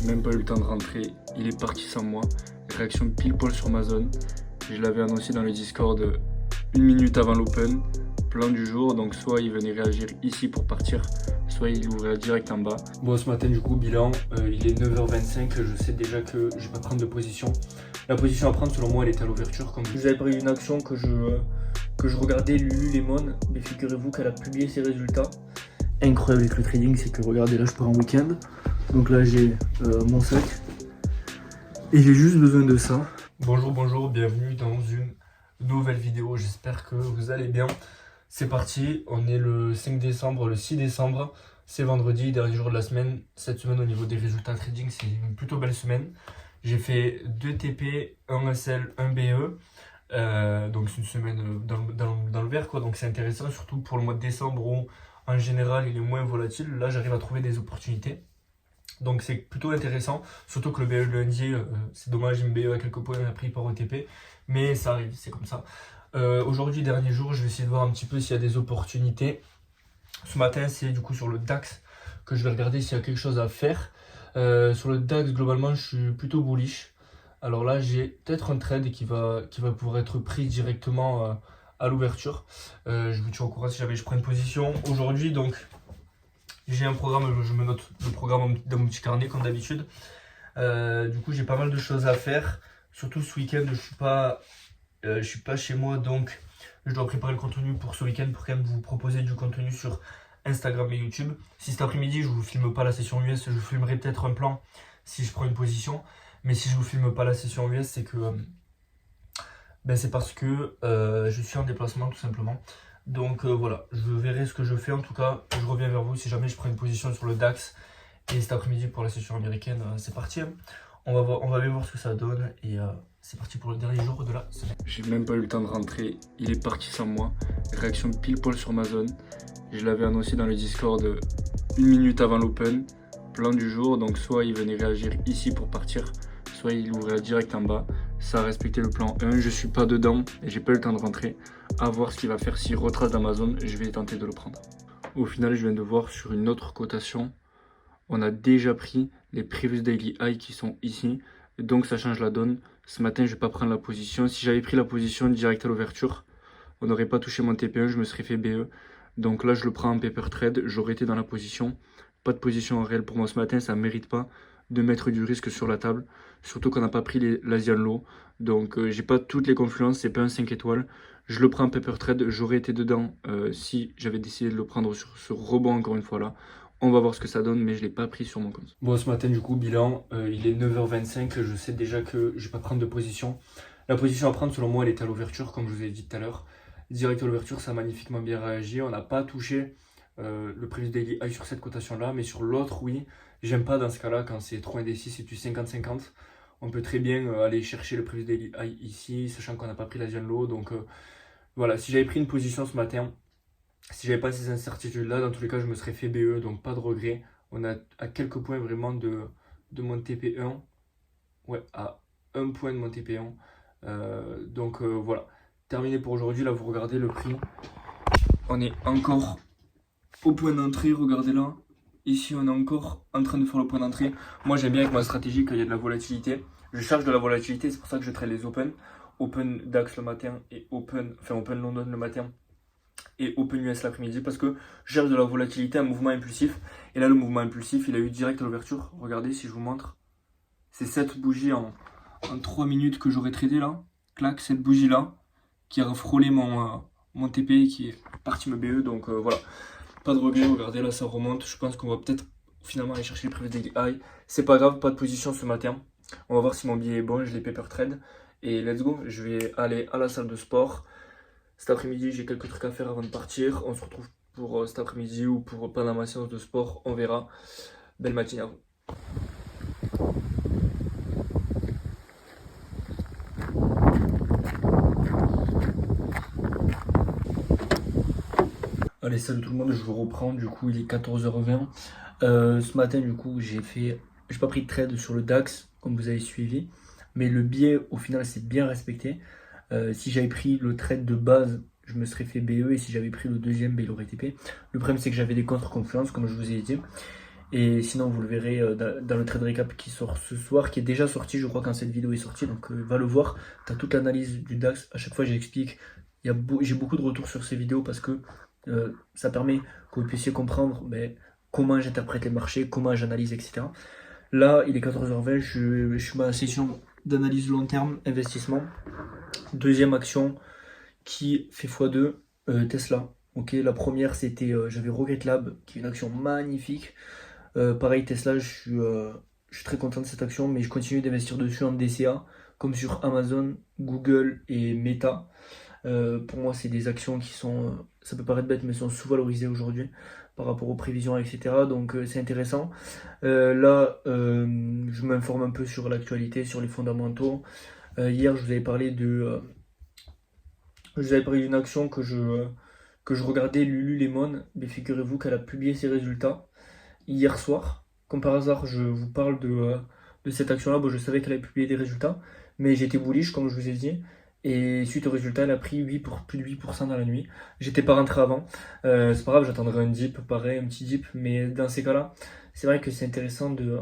J'ai même pas eu le temps de rentrer, il est parti sans moi. Réaction pile poil sur ma zone. Je l'avais annoncé dans le Discord 1 minute avant l'open. Plan du jour, donc soit il venait réagir ici pour partir, soit il ouvrait direct en bas. Bon, ce matin du coup bilan, il est 9h25, je sais déjà que je vais pas prendre de position. La position à prendre selon moi elle est à l'ouverture. Comme vous avez pris une action que je regardais, Lululemon, mais figurez-vous qu'elle a publié ses résultats. Incroyable avec le trading, c'est que regardez là je pars en week-end. Donc là j'ai mon sac et j'ai juste besoin de ça. Bonjour, bienvenue dans une nouvelle vidéo, j'espère que vous allez bien. C'est parti, on est le 5 décembre, le 6 décembre, c'est vendredi, dernier jour de la semaine. Cette semaine au niveau des résultats trading, c'est une plutôt belle semaine. J'ai fait 2 TP, 1 SL, 1 BE. Donc c'est une semaine dans le vert quoi, donc c'est intéressant, surtout pour le mois de décembre où en général il est moins volatile. Là j'arrive à trouver des opportunités. Donc c'est plutôt intéressant, surtout que le BE le lundi, c'est dommage, une BE à quelques points, on a pris par OTP, mais ça arrive, c'est comme ça. Aujourd'hui, dernier jour, je vais essayer de voir un petit peu s'il y a des opportunités. Ce matin, c'est du coup sur le DAX que je vais regarder s'il y a quelque chose à faire. Sur le DAX, globalement, je suis plutôt bullish. Alors là, j'ai peut-être un trade qui va pouvoir être pris directement à l'ouverture. Je vous tiens au courant si jamais je prends une position aujourd'hui. Donc, j'ai un programme, je me note le programme dans mon petit carnet comme d'habitude. Du coup, j'ai pas mal de choses à faire. Surtout ce week-end, je suis pas chez moi, donc je dois préparer le contenu pour ce week-end pour quand même vous proposer du contenu sur Instagram et YouTube. Si cet après-midi je vous filme pas la session US, je vous filmerai peut-être un plan si je prends une position. Mais si je vous filme pas la session US, c'est que c'est parce que je suis en déplacement tout simplement. Donc voilà, je verrai ce que je fais. En tout cas, je reviens vers vous si jamais je prends une position sur le DAX. Et cet après-midi pour la session américaine, c'est parti. On va aller voir ce que ça donne et c'est parti pour le dernier jour de la semaine. J'ai même pas eu le temps de rentrer, il est parti sans moi. Réaction pile poil sur ma zone. Je l'avais annoncé dans le Discord 1 minute avant l'open. Plan du jour, donc soit il venait réagir ici pour partir, soit il ouvrait direct en bas. Ça a respecté le plan 1, je suis pas dedans et j'ai pas eu le temps de rentrer. À voir ce qu'il va faire, s'il retrace dans ma zone, je vais tenter de le prendre. Au final, je viens de voir sur une autre cotation, on a déjà pris les previous daily high qui sont ici, donc ça change la donne. Ce matin, je vais pas prendre la position. Si j'avais pris la position direct à l'ouverture, on n'aurait pas touché mon TP1, je me serais fait BE. Donc là, je le prends en paper trade, j'aurais été dans la position. Pas de position en réel pour moi ce matin, ça ne mérite pas de mettre du risque sur la table. Surtout qu'on n'a pas pris l'Asian Low. Donc j'ai pas toutes les confluences, c'est pas un 5 étoiles. Je le prends en paper trade, j'aurais été dedans si j'avais décidé de le prendre sur ce rebond encore une fois là. On va voir ce que ça donne, mais je ne l'ai pas pris sur mon compte. Bon, ce matin, du coup, bilan, il est 9h25. Je sais déjà que je ne vais pas prendre de position. La position à prendre, selon moi, elle est à l'ouverture, comme je vous ai dit tout à l'heure. Direct à l'ouverture, ça a magnifiquement bien réagi. On n'a pas touché le previous daily high sur cette cotation-là, mais sur l'autre, oui. J'aime pas dans ce cas-là, quand c'est trop indécis, c'est du 50-50. On peut très bien aller chercher le previous daily high ici, sachant qu'on n'a pas pris l'Asian Low. Donc voilà, si j'avais pris une position ce matin, si j'avais pas ces incertitudes là, dans tous les cas je me serais fait BE, donc pas de regret. On a à quelques points vraiment de mon TP1, ouais, à un point de mon TP1. Donc voilà, terminé pour aujourd'hui. Là vous regardez le prix, on est encore au point d'entrée, regardez là. Ici on est encore en train de faire le point d'entrée. Moi j'aime bien avec ma stratégie qu'il y a de la volatilité. Je cherche de la volatilité, c'est pour ça que je trade les open. Open DAX le matin et open London le matin et Open US l'après-midi, parce que je cherche de la volatilité, un mouvement impulsif. Et là le mouvement impulsif il a eu direct à l'ouverture. Regardez si je vous montre, c'est cette bougie en 3 minutes que j'aurais tradé là. Clac, cette bougie là qui a frôlé mon TP et qui est parti me BE. Donc voilà, pas de regret. Regardez là ça remonte. Je pense qu'on va peut-être finalement aller chercher les previous daily high. C'est pas grave, pas de position ce matin. On va voir si mon billet est bon, je l'ai paper trade. Et let's go, je vais aller à la salle de sport. Cet après-midi, j'ai quelques trucs à faire avant de partir. On se retrouve pour cet après-midi ou pour pendant ma séance de sport. On verra. Belle matinée à vous. Allez, salut tout le monde, je vous reprends. Du coup, il est 14h20. Ce matin, du coup, j'ai pas pris de trade sur le DAX, comme vous avez suivi. Mais le biais, au final, c'est bien respecté. Si j'avais pris le trade de base, je me serais fait BE, et si j'avais pris le deuxième, il aurait TP. Le problème, c'est que j'avais des contre-confluences, comme je vous ai dit. Et sinon, vous le verrez dans le trade recap qui sort ce soir, qui est déjà sorti, je crois, quand cette vidéo est sortie. Donc, va le voir. Tu as toute l'analyse du DAX. À chaque fois, j'explique. J'ai beaucoup de retours sur ces vidéos parce que ça permet que vous puissiez comprendre comment j'interprète les marchés, comment j'analyse, etc. Là, il est 14h20. Je suis dans la session d'analyse long terme, investissement. Deuxième action qui fait x2, Tesla. Ok, la première, c'était j'avais Rocket Lab, qui est une action magnifique. Pareil, Tesla, je suis très content de cette action, mais je continue d'investir dessus en DCA, comme sur Amazon, Google et Meta. Pour moi, c'est des actions qui sont, ça peut paraître bête, mais sont sous-valorisées aujourd'hui par rapport aux prévisions, etc. Donc c'est intéressant. Là, je m'informe un peu sur l'actualité, sur les fondamentaux. Hier, je vous avais parlé d'une action que je regardais, Lululemon, mais figurez-vous qu'elle a publié ses résultats hier soir. Comme par hasard, je vous parle de cette action-là. Bon, je savais qu'elle avait publié des résultats, mais j'étais bullish, comme je vous ai dit. Et suite au résultat, elle a pris plus de 8% dans la nuit. J'étais pas rentré avant. C'est pas grave, j'attendrai un dip, pareil, un petit dip. Mais dans ces cas-là, c'est vrai que c'est intéressant de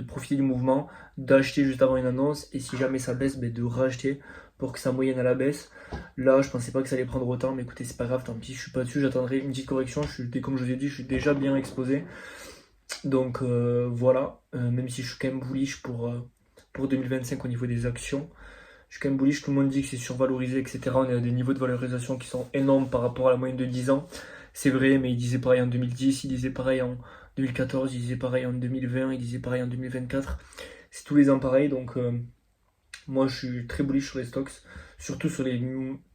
profiter du mouvement, d'acheter juste avant une annonce. Et si jamais ça baisse, de racheter pour que ça moyenne à la baisse. Là, je pensais pas que ça allait prendre autant, mais écoutez, c'est pas grave, tant pis, je suis pas dessus, j'attendrai une petite correction. Comme je vous ai dit, je suis déjà bien exposé. Donc voilà, même si je suis quand même bullish pour 2025 au niveau des actions. Je suis quand même bullish, tout le monde dit que c'est survalorisé, etc. On est à des niveaux de valorisation qui sont énormes par rapport à la moyenne de 10 ans. C'est vrai, mais il disait pareil en 2010, il disait pareil en 2014, il disait pareil en 2020, il disait pareil en 2024. C'est tous les ans pareil, donc moi je suis très bullish sur les stocks, surtout sur les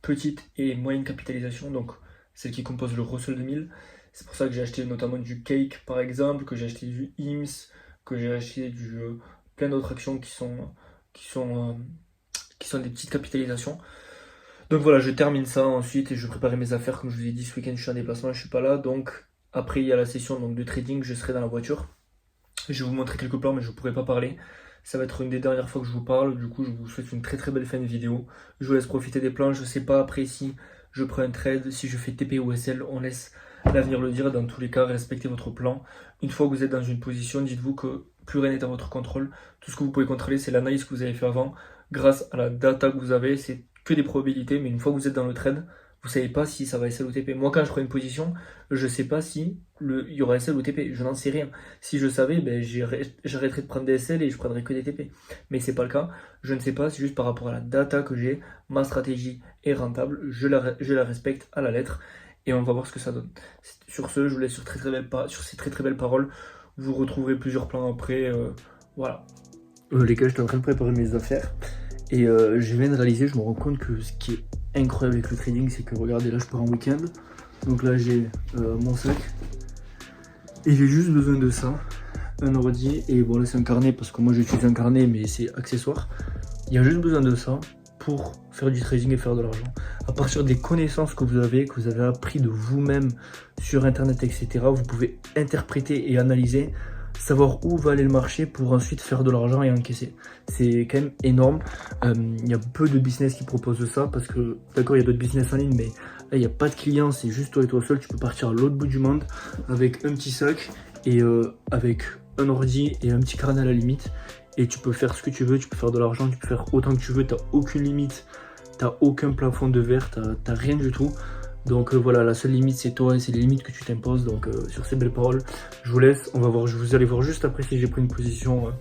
petites et moyennes capitalisations, donc celles qui composent le Russell 2000. C'est pour ça que j'ai acheté notamment du Cake par exemple, que j'ai acheté du IMS, que j'ai acheté plein d'autres actions qui sont des petites capitalisations. Donc voilà, je termine ça ensuite et je préparer mes affaires. Comme je vous ai dit, ce week-end je suis en déplacement, je suis pas là. Donc après il y a la session de trading, je serai dans la voiture. Je vais vous montrer quelques plans mais je ne pourrai pas parler. Ça va être une des dernières fois que je vous parle. Du coup je vous souhaite une très très belle fin de vidéo. Je vous laisse profiter des plans. Je sais pas après si je prends un trade, si je fais TP ou SL, on laisse l'avenir le dire. Dans tous les cas, respectez votre plan. Une fois que vous êtes dans une position, dites-vous que plus rien n'est à votre contrôle. Tout ce que vous pouvez contrôler, c'est l'analyse que vous avez fait avant. Grâce à la data que vous avez, c'est que des probabilités, mais une fois que vous êtes dans le trade, vous savez pas si ça va SL ou TP. Moi, quand je prends une position, je sais pas si il y aura SL ou TP, je n'en sais rien. Si je savais, j'arrêterais de prendre des SL et je prendrais que des TP. Mais c'est pas le cas, je ne sais pas, c'est juste par rapport à la data que j'ai, ma stratégie est rentable, je la respecte à la lettre et on va voir ce que ça donne. Sur ce, je vous laisse sur ces très très belles paroles. Vous retrouverez plusieurs plans après, voilà. Les gars, j'étais en train de préparer mes affaires et je viens de réaliser, je me rends compte que ce qui est incroyable avec le trading, c'est que regardez, là je pars en week-end, donc là j'ai mon sac et j'ai juste besoin de ça, un ordi et bon là c'est un carnet parce que moi j'utilise un carnet mais c'est accessoire. Il y a juste besoin de ça pour faire du trading et faire de l'argent. À partir des connaissances que vous avez appris de vous-même sur internet, etc., vous pouvez interpréter et analyser, savoir où va aller le marché pour ensuite faire de l'argent et encaisser. C'est quand même énorme. Il y a peu de business qui proposent ça parce que, d'accord, il y a d'autres business en ligne, mais là, il n'y a pas de clients, c'est juste toi et toi seul. Tu peux partir à l'autre bout du monde avec un petit sac et avec un ordi et un petit carnet à la limite. Et tu peux faire ce que tu veux, tu peux faire de l'argent, tu peux faire autant que tu veux, tu n'as aucune limite, tu n'as aucun plafond de verre, tu n'as rien du tout. Donc voilà, la seule limite c'est toi et c'est les limites que tu t'imposes. Donc sur ces belles paroles, je vous laisse. On va voir, vous allez voir juste après si j'ai pris une position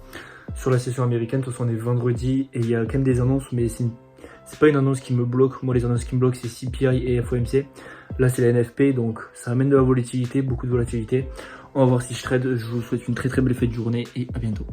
sur la session américaine. De toute façon on est vendredi et il y a quand même des annonces, mais c'est pas une annonce qui me bloque. Moi les annonces qui me bloquent c'est CPI et FOMC. Là c'est la NFP, donc ça amène de la volatilité, beaucoup de volatilité. On va voir si je trade. Je vous souhaite une très très belle fin de journée et à bientôt.